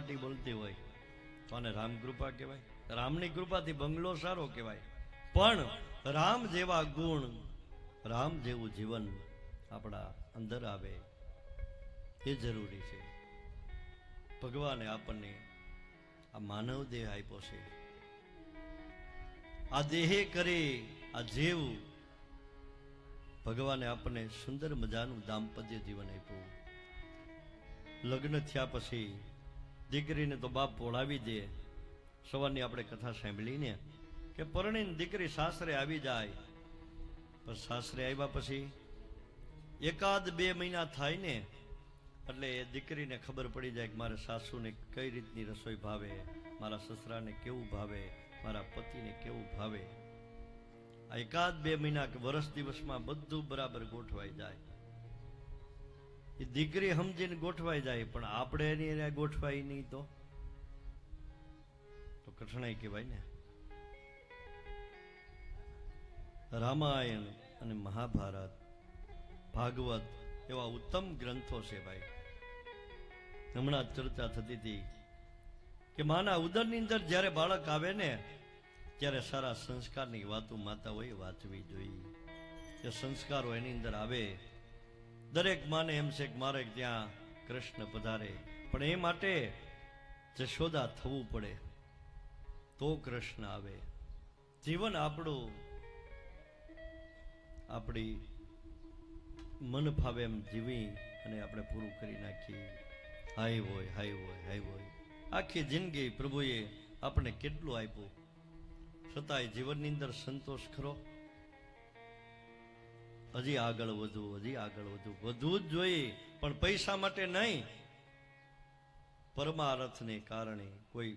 કલકલાટી બોલતી હોય તો આને રામ કૃપા કહેવાય? રામની કૃપાથી બંગલો સારો કહેવાય, પણ રામ જેવા ગુણ, રામ જેવું જીવન આપણા અંદર આવે એ જરૂરી છે. ભગવાને આપણને આ માનવ દેહ આપ્યો છે. આ દેહે કરે આ જેવ ભગવાને આપણને સુંદર મજાનું દાંપત્ય જીવન આપ્યું. લગ્ન થયા પછી દીકરીને તો બાપ પોળાવી દે. સવારની આપણે કથા સાંભળીને કે પરણીને દીકરી સાસરે આવી જાય, પણ સાસરે આવ્યા પછી એકાદ 2 મહિના થાય ને એટલે એ દીકરીને ખબર પડી જાય કે મારા સાસુને કઈ રીતની રસોઈ ભાવે, મારા સસરાને કેવું ભાવે, મારા પતિને કેવું ભાવે. આ એકાદ 2 મહિના કે વર્ષ દિવસમાં બધું બરાબર ગોઠવાઈ જાય. એ દીકરી સમજીને ગોઠવાઈ જાય, પણ આપણે એની એને ગોઠવાય નહીં તો કઠણાઈ કહેવાય ને. રામાયણ અને મહાભારત, ભાગવત એવા ઉત્તમ ગ્રંથો છે ભાઈ. હમણાં ચર્ચા થતી હતી કે માના ઉદરની અંદર જ્યારે બાળક આવે ને ત્યારે સારા સંસ્કારની વાતો માતાઓએ વાંચવી જોઈએ. કે સંસ્કારો એની અંદર આવે. દરેક માને એમ છે કે મારે ત્યાં કૃષ્ણ પધારે, પણ એ માટે જશોદા થવું પડે તો કૃષ્ણ આવે. જીવન આપણું આપણી મન ફાવે એમ જીવી અને આપણે પૂરું કરી નાખીએ. હાય હોય હાય હોય હાય હોય. આખી જિંદગી પ્રભુએ આપણને કેટલું આપ્યું, છતાંય જીવનની અંદર સંતોષ ખરો? હજી આગળ વધવું, હજી આગળ વધવું, વધવું જ જોઈએ, પણ પૈસા માટે નહીં, પરમાર્થને કારણે કોઈ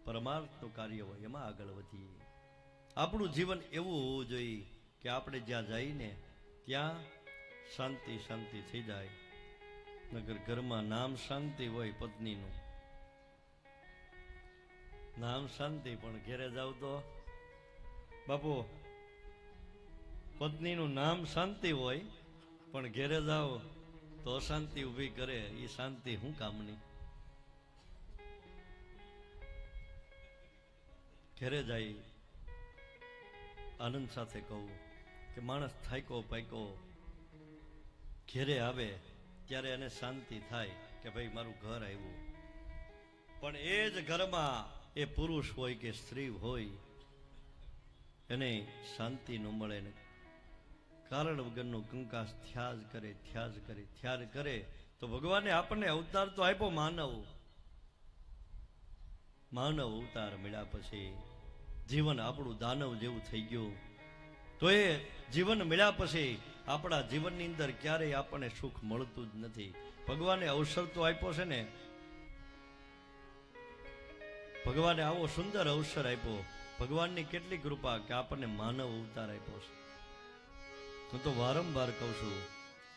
પરમાર્થનું કાર્ય હોય એમાં આગળ વધીએ. આપણું જીવન એવું હોવું જોઈએ કે આપણે જ્યાં જઈને ત્યાં શાંતિ શાંતિ થઈ જાય. નગર ઘરમાં નામ શાંતિ હોય, પત્નીનું નામ શાંતિ, પણ ઘેરે જાવ તો બાપુ પત્નીનું નામ શાંતિ હોય પણ ઘેરે જાવ તો અશાંતિ ઊભી કરે. એ શાંતિ શું કામની? ઘેરે જાય આનંદ સાથે કહું કે માણસ થાક્યો પાક્યો ઘેરે આવે ત્યારે એને શાંતિ થાય કે ભાઈ મારું ઘર આવ્યું. પણ એ જ ઘરમાં એ પુરુષ હોય કે સ્ત્રી હોય એને શાંતિ ન મળે ને કારણ વગરનો કંકાસ થયા જ કરે, થયા જ કરે, થયા જ કરે. તો ભગવાને આપણને અવતાર તો આપ્યો માનવ. માનવ અવતાર મળ્યા પછી જીવન આપણું દાનવ જેવું થઈ ગયું. તો એ જીવન મળ્યા પછી આપણા જીવનની અંદર ક્યારેય આપણને સુખ મળતું જ નથી. ભગવાને અવસર તો આપ્યો છે ને, ભગવાને આવો સુંદર અવસર આપ્યો. ભગવાનની કેટલી કૃપા કે આપણને માનવ અવતાર આપ્યો છે. હું તો વારંવાર કહું છું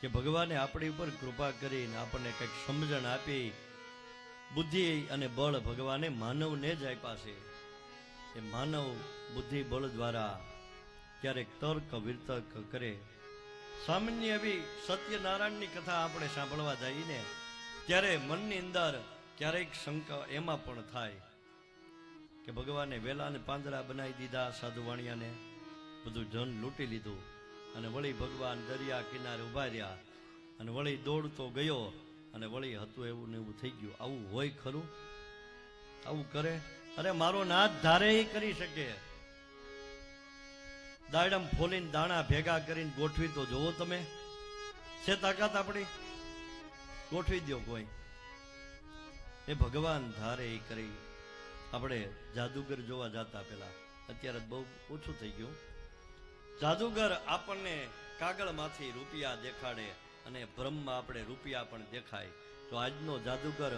કે ભગવાને આપણી ઉપર કૃપા કરીને આપણને કંઈક સમજણ આપી. બુદ્ધિ અને બળ ભગવાને માનવને જ આપ્યા છે. એ માનવ બુદ્ધિ બળ દ્વારા ક્યારેક તર્ક વિતર્ક કરે. સામાન્ય એવી સત્યનારાયણની કથા આપણે સાંભળવા જઈએ ને ત્યારે મનની અંદર ક્યારેક શંકા એમાં પણ થાય કે ભગવાને વેલાને પાંદડા બનાવી દીધા, સાધુ વાણિયાને બધું જન લૂંટી લીધું, અને વળી ભગવાન દરિયા કિનારે ઉભા રહ્યા, અને વળી દોડતો ગયો, અને વળી હતું એવું ને એવું થઈ ગયું. આવું હોય ખરું? આવું કરે? અરે મારો નાથ ધારે એ કરી શકે. દાડમ ફોલીને દાણા ભેગા કરીને ગોઠવી તો જોવો તમે. છે તાકાત આપણી? ગોઠવી દો કોઈ. એ ભગવાન ધારે એ કરી. આપણે જાદુગર જોવા જતા પેલા, અત્યારે બહુ ઓછું થઈ ગયું. જાદુગર આપણને કાગળમાંથી રૂપિયા દેખાડે અને બ્રહ્મમાં આપણે રૂપિયા પણ દેખાય. તો આજનો જાદુગર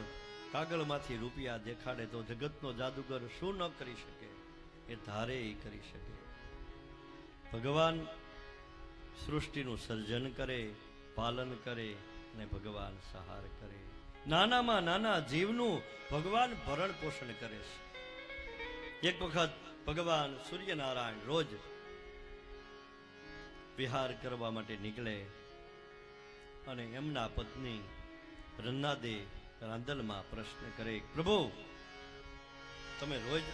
કાગળમાંથી રૂપિયા દેખાડે તો જગતનો જાદુગર શું ન કરી શકે? એ ધારે એ કરી શકે. ભગવાન સૃષ્ટિનું સર્જન કરે, પાલન કરે અને ભગવાન સહાર કરે. નાનામાં નાના જીવનું ભગવાન ભરણ પોષણ કરે છે. એક વખત ભગવાન સૂર્યનારાયણ રોજ વિહાર કરવા માટે નીકળે અને એમના પત્ની રન્નાદે રાંદલમાં પ્રશ્ન કરે, પ્રભુ તમે રોજ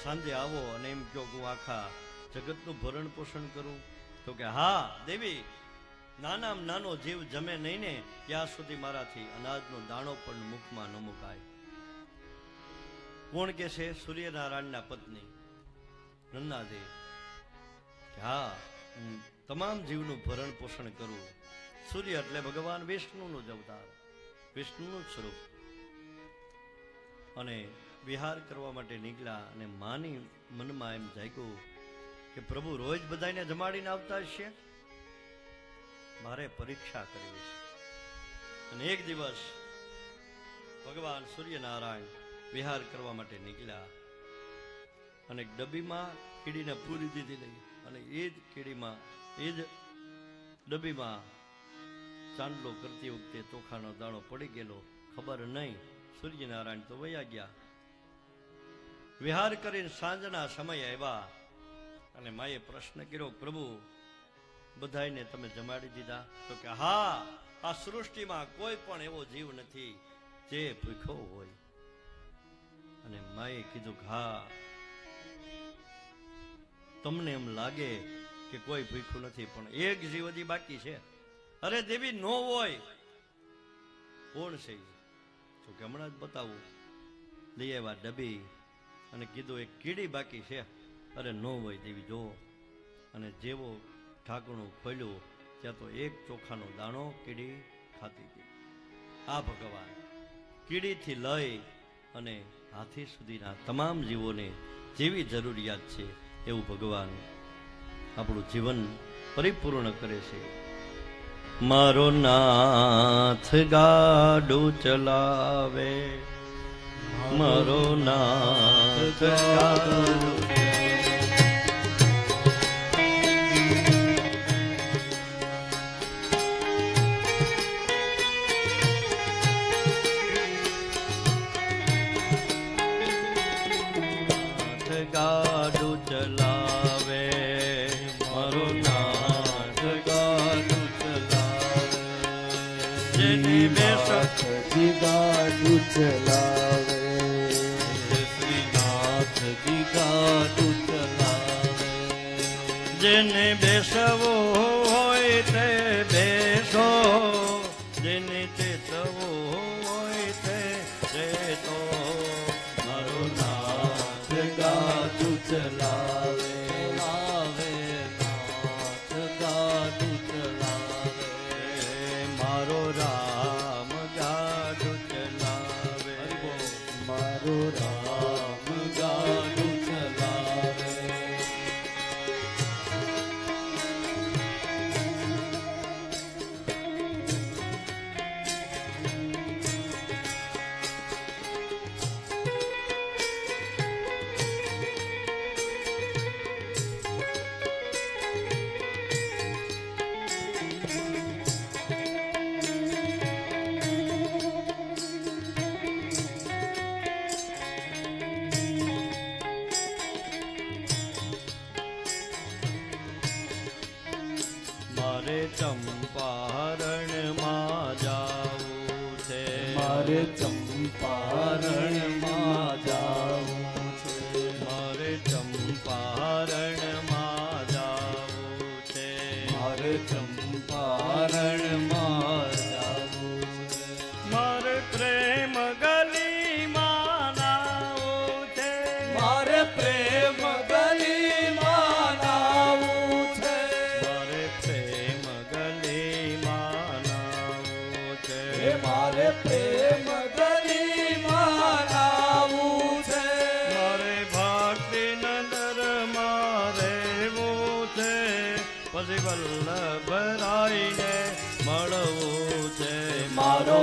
સાંજે આવો અને એમ કહો કે હું આખા જગતનું ભરણ પોષણ કરું? તો કે હા દેવી, નાનામાં નાનો જીવ જમે નહીં ને ત્યાં સુધી મારાથી અનાજનો દાણો પણ મુખમાં ન મુકાય. કોણ કે છે? સૂર્યનારાયણના પત્ની નંદાજી કે હા, હું તમામ જીવનું ભરણ પોષણ કરું. સૂર્ય એટલે ભગવાન વિષ્ણુનું જ અવતાર, વિષ્ણુનું જ સ્વરૂપ. અને વિહાર કરવા માટે નીકળ્યા અને માની મનમાં એમ જાગ્યું કે પ્રભુ રોજ બધાને જમાડીને આવતા છે, મારે પરીક્ષા કરવી છે. અને એક દિવસ ભગવાન સૂર્યનારાયણ વિહાર કરવા માટે નીકળ્યા અને એક ડબ્બીમાં કીડીને પૂરી દીધી લઈ, અને એ જ કીડીમાં, એ જ ડબ્બીમાં ચાંદલો કરતી વખતે ચોખાનો દાણો પડી ગયેલો, ખબર નહીં. સૂર્યનારાયણ તો વયા ગયા. વિહાર કરીને સાંજના સમય આવ્યા અને માએ પ્રશ્ન કર્યો, પ્રભુ બધાને તમે જમાડી દીધા? તો કે હા, આ સૃષ્ટિમાં કોઈ પણ એવો જીવ નથી જે ભૂખ્યો હોય. અને માએ કીધું કે હા, તમને એમ લાગે કે કોઈ ભૂખ્યું નથી, પણ એક જીવ હજી બાકી છે. અરે દેવી, નો હોય. કોણ છે? તો કે હમણાં જ બતાવું. લઈ આવ્યા ડબ્બી અને કીધું એક કીડી બાકી છે. અરે નો હોય દેવી, જો. અને જેવો ઢાંકણું ખોલ્યું ત્યાં તો એક ચોખાનો દાણો કીડી ખાતી હતી. આ ભગવાન કીડીથી લઈ અને હાથી સુધીના તમામ જીવોને જેવી જરૂરિયાત છે એવું ભગવાન આપણું જીવન પરિપૂર્ણ કરે છે. મારો નાથ ગાડું ચલાવે, મારો નાથ ગાડું ગાડું ચલાવે, મારો નાથ ગાડું ચલાવે. જેને બેસજી ગાડું ચલાવે, શ્રીનાથજી ગાડું ચલાવે. જેને બેસવો હોય તે બેસો, જેને ચેતવો હોય તે ચેતો. મારો નાથ ગાડું ચલાવે, લાવે નાથ ગાડું ચલાવે. મારો રામ ગાડું ચલાવે, મારો રામ ગાડું ચલાવે. મારે ચંપારણમાં જાવું છે, મારે ચંપારણમાં જાવું છે. મારે ચંપારણમાં જાવું છે, મારે ચંપારણમાં જાવું છે. મારે પ્રેમ ગલીમાં નાવું છે, મારે પ્રેમ ગલીમાં નાવું છે. મારે પ્રેમ ગલીમાં નાવું છે, મારે પ્રેમ ગલીમાં નાવું છે. મારે ભક્તિ નગરમાં રહેવું છે, પછી વલ્લભરાયને મળવું છે. મારો